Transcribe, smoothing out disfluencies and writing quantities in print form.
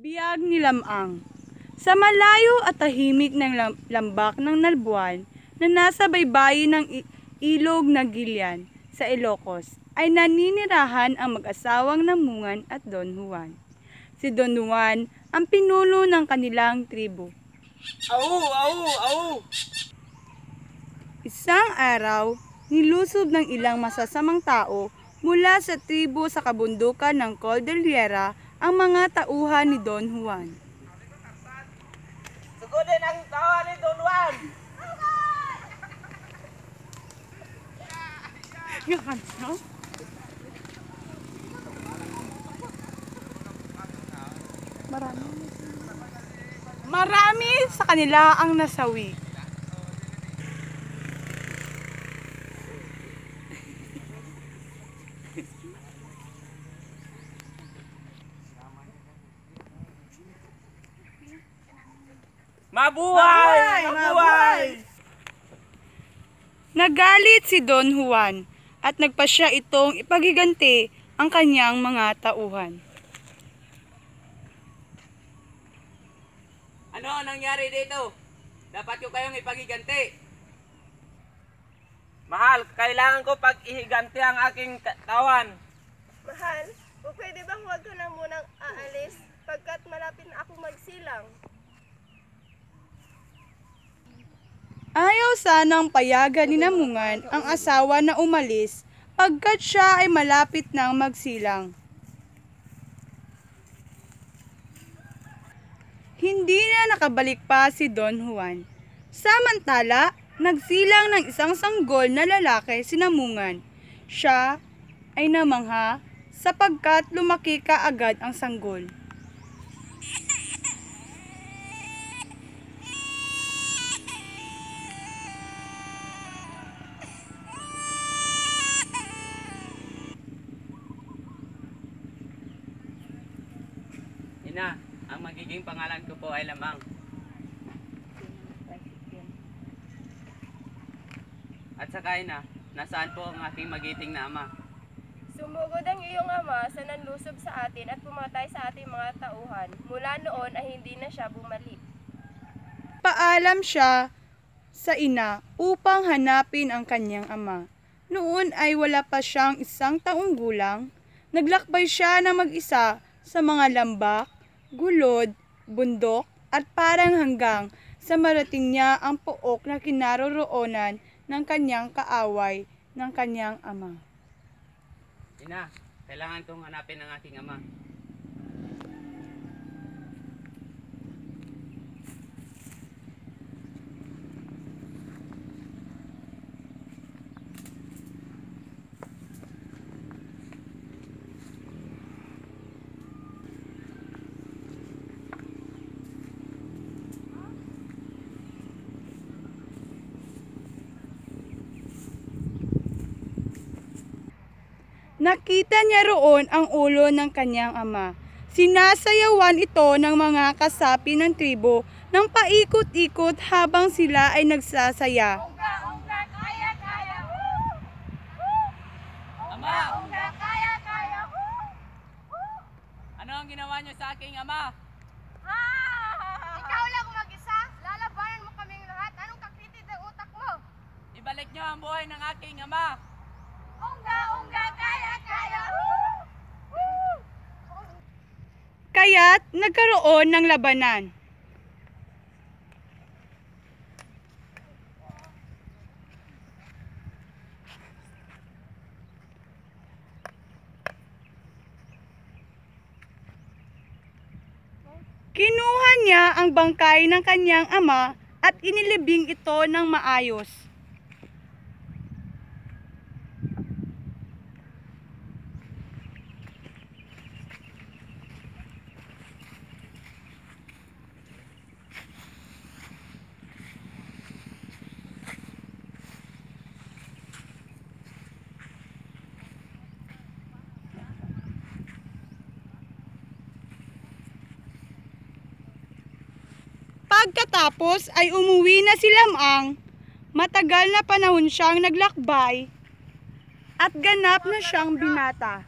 Biyag ni Lamang. Sa malayo at tahimik ng lambak ng Nalbuan na nasa baybayin ng ilog na Gilian sa Ilocos ay naninirahan ang mag-asawang Namungan at Don Juan. Si Don Juan ang pinuno ng kanilang tribo. Au! Au! Au! Isang araw, nilusob ng ilang masasamang tao mula sa tribo sa kabundukan ng Cordillera ang mga tauhan ni Don Juan. Sugudin ang tawa ni Don Juan! Marami sa kanila ang nasawi. Mabuhay! Mabuhay! Nagalit si Don Juan at nagpasya itong ipagiganti ang kanyang mga tauhan. Ano ang nangyari dito? Dapat ko kayong ipagiganti. Mahal, kailangan ko pag-ihiganti ang aking katawan. Mahal, o pwede bang huwag ka na munang aalis pagkat malapit na ako magsilang? Ayaw sanang payagan ni Namungan ang asawa na umalis pagkat siya ay malapit nang magsilang. Hindi na nakabalik pa si Don Juan. Samantala, nagsilang ng isang sanggol na lalaki si Namungan. Siya ay namangha sapagkat lumaki kaagad ang sanggol. Ina, ang magiging pangalan ko po ay Lamang. At saka ina, nasaan po ang aking magiting na ama? Sumugod ang iyong ama sa nanlusob sa atin at pumatay sa ating mga tauhan. Mula noon ay hindi na siya bumalik. Paalam siya sa ina upang hanapin ang kanyang ama. Noon ay wala pa siyang 1 taong gulang. Naglakbay siya na mag-isa sa mga lambak, gulod, bundok at parang hanggang sa marating niya ang pook na kinaroroonan ng kanyang kaaway ng kanyang ama. Ina, kailangan kong hanapin ang aking ama. Nakita niya roon ang ulo ng kanyang ama. Sinasayawan ito ng mga kasapi ng tribo nang paikot-ikot habang sila ay nagsasaya. Unga, kaya, kaya, Ama! unga, kaya, kaya, Ano ang ginawa niyo sa aking ama? Ikaw lang mag-isa? Lalabanan mo kaming lahat? Anong kakitid ang utak mo? Ibalik niyo ang buhay ng aking ama. Unga, kaya, kaya, Kaya't nagkaroon ng labanan. Kinuha niya ang bangkay ng kanyang ama at inilibing ito ng maayos. Pagkatapos ay umuwi na si Lamang. Matagal na panahon siyang naglakbay at ganap na siyang binata.